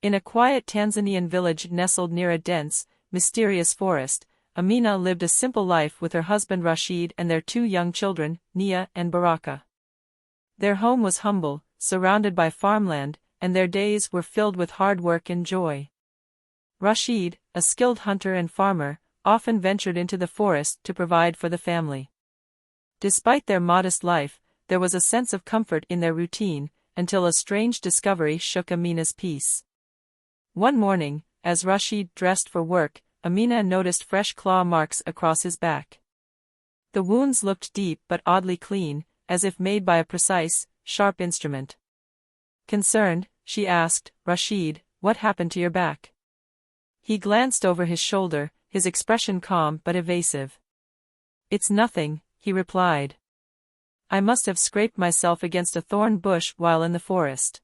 In a quiet Tanzanian village nestled near a dense, mysterious forest, Amina lived a simple life with her husband Rashid and their two young children, Nia and Baraka. Their home was humble, surrounded by farmland, and their days were filled with hard work and joy. Rashid, a skilled hunter and farmer, often ventured into the forest to provide for the family. Despite their modest life, there was a sense of comfort in their routine, until a strange discovery shook Amina's peace. One morning, as Rashid dressed for work, Amina noticed fresh claw marks across his back. The wounds looked deep but oddly clean, as if made by a precise, sharp instrument. Concerned, she asked, "Rashid, what happened to your back?" He glanced over his shoulder, his expression calm but evasive. "It's nothing," he replied. "I must have scraped myself against a thorn bush while in the forest."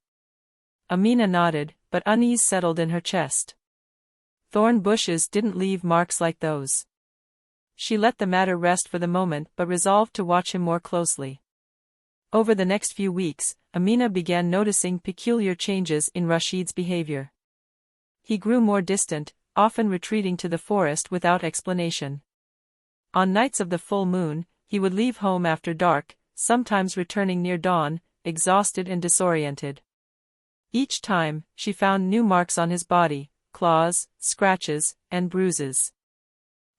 Amina nodded, but unease settled in her chest. Thorn bushes didn't leave marks like those. She let the matter rest for the moment but resolved to watch him more closely. Over the next few weeks, Amina began noticing peculiar changes in Rashid's behavior. He grew more distant, often retreating to the forest without explanation. On nights of the full moon, he would leave home after dark, sometimes returning near dawn, exhausted and disoriented. Each time, she found new marks on his body, claws, scratches, and bruises.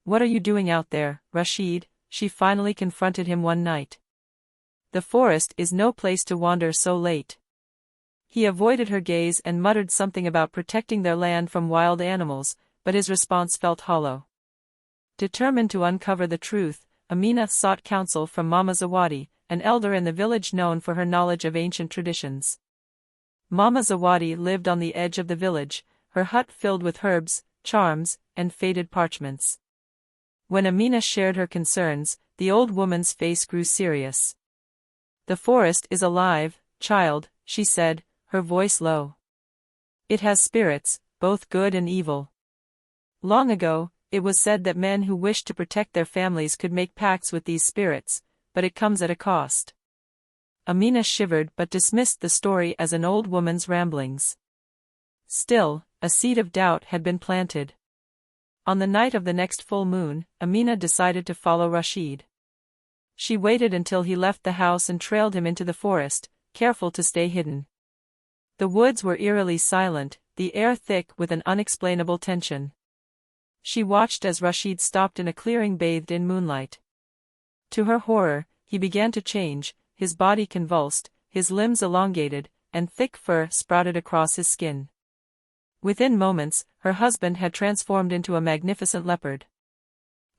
"What are you doing out there, Rashid?" she finally confronted him one night. "The forest is no place to wander so late." He avoided her gaze and muttered something about protecting their land from wild animals, but his response felt hollow. Determined to uncover the truth, Amina sought counsel from Mama Zawadi, an elder in the village known for her knowledge of ancient traditions. Mama Zawadi lived on the edge of the village, her hut filled with herbs, charms, and faded parchments. When Amina shared her concerns, the old woman's face grew serious. "The forest is alive, child," she said, her voice low. "It has spirits, both good and evil. Long ago, it was said that men who wished to protect their families could make pacts with these spirits, but it comes at a cost." Amina shivered but dismissed the story as an old woman's ramblings. Still, a seed of doubt had been planted. On the night of the next full moon, Amina decided to follow Rashid. She waited until he left the house and trailed him into the forest, careful to stay hidden. The woods were eerily silent, the air thick with an unexplainable tension. She watched as Rashid stopped in a clearing bathed in moonlight. To her horror, he began to change, his body convulsed, his limbs elongated, and thick fur sprouted across his skin. Within moments, her husband had transformed into a magnificent leopard.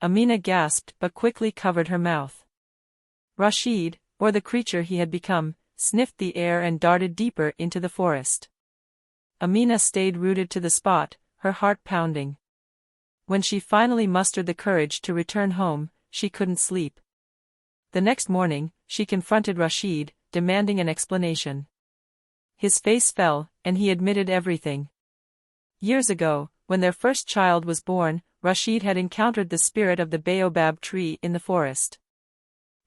Amina gasped but quickly covered her mouth. Rashid, or the creature he had become, sniffed the air and darted deeper into the forest. Amina stayed rooted to the spot, her heart pounding. When she finally mustered the courage to return home, she couldn't sleep. The next morning, she confronted Rashid, demanding an explanation. His face fell, and he admitted everything. Years ago, when their first child was born, Rashid had encountered the spirit of the baobab tree in the forest.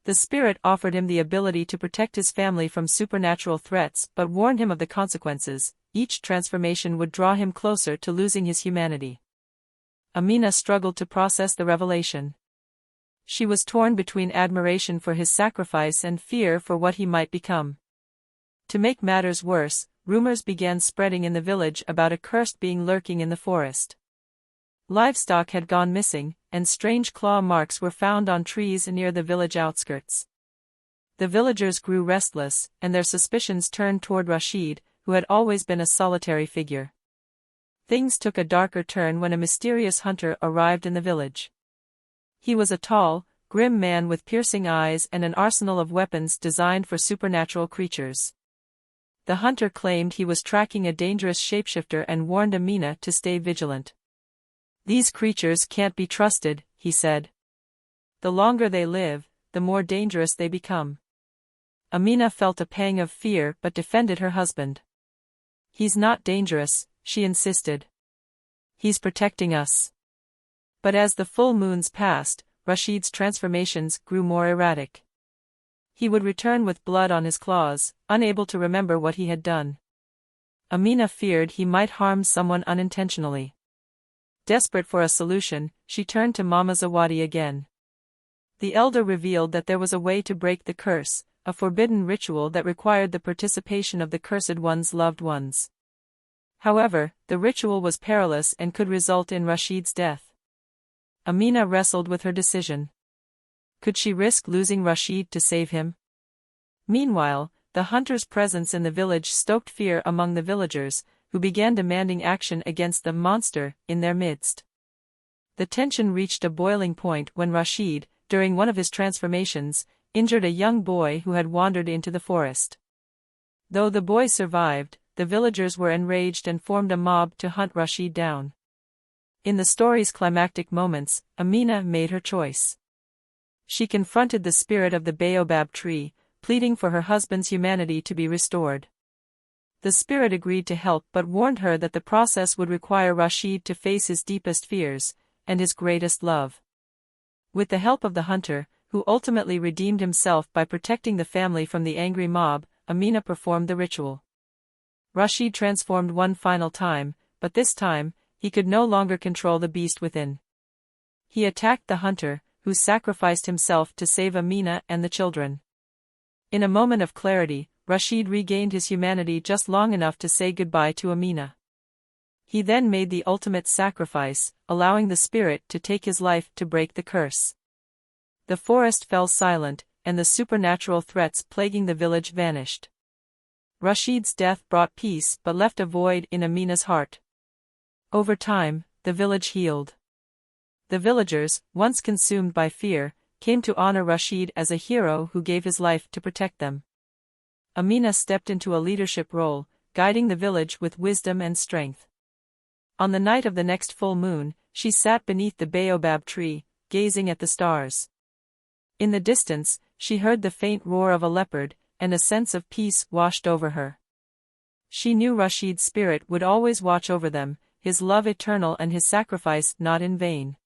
The spirit offered him the ability to protect his family from supernatural threats but warned him of the consequences. Each transformation would draw him closer to losing his humanity. Amina struggled to process the revelation. She was torn between admiration for his sacrifice and fear for what he might become. To make matters worse, rumors began spreading in the village about a cursed being lurking in the forest. Livestock had gone missing, and strange claw marks were found on trees near the village outskirts. The villagers grew restless, and their suspicions turned toward Rashid, who had always been a solitary figure. Things took a darker turn when a mysterious hunter arrived in the village. He was a tall, grim man with piercing eyes and an arsenal of weapons designed for supernatural creatures. The hunter claimed he was tracking a dangerous shapeshifter and warned Amina to stay vigilant. "These creatures can't be trusted," he said. "The longer they live, the more dangerous they become." Amina felt a pang of fear but defended her husband. "He's not dangerous," she insisted. "He's protecting us." But as the full moons passed, Rashid's transformations grew more erratic. He would return with blood on his claws, unable to remember what he had done. Amina feared he might harm someone unintentionally. Desperate for a solution, she turned to Mama Zawadi again. The elder revealed that there was a way to break the curse, a forbidden ritual that required the participation of the cursed one's loved ones. However, the ritual was perilous and could result in Rashid's death. Amina wrestled with her decision. Could she risk losing Rashid to save him? Meanwhile, the hunter's presence in the village stoked fear among the villagers, who began demanding action against the monster in their midst. The tension reached a boiling point when Rashid, during one of his transformations, injured a young boy who had wandered into the forest. Though the boy survived, the villagers were enraged and formed a mob to hunt Rashid down. In the story's climactic moments, Amina made her choice. She confronted the spirit of the baobab tree, pleading for her husband's humanity to be restored. The spirit agreed to help but warned her that the process would require Rashid to face his deepest fears, and his greatest love. With the help of the hunter, who ultimately redeemed himself by protecting the family from the angry mob, Amina performed the ritual. Rashid transformed one final time, but this time, he could no longer control the beast within. He attacked the hunter, who sacrificed himself to save Amina and the children. In a moment of clarity, Rashid regained his humanity just long enough to say goodbye to Amina. He then made the ultimate sacrifice, allowing the spirit to take his life to break the curse. The forest fell silent, and the supernatural threats plaguing the village vanished. Rashid's death brought peace but left a void in Amina's heart. Over time, the village healed. The villagers, once consumed by fear, came to honor Rashid as a hero who gave his life to protect them. Amina stepped into a leadership role, guiding the village with wisdom and strength. On the night of the next full moon, she sat beneath the baobab tree, gazing at the stars. In the distance, she heard the faint roar of a leopard, and a sense of peace washed over her. She knew Rashid's spirit would always watch over them, his love eternal and his sacrifice not in vain.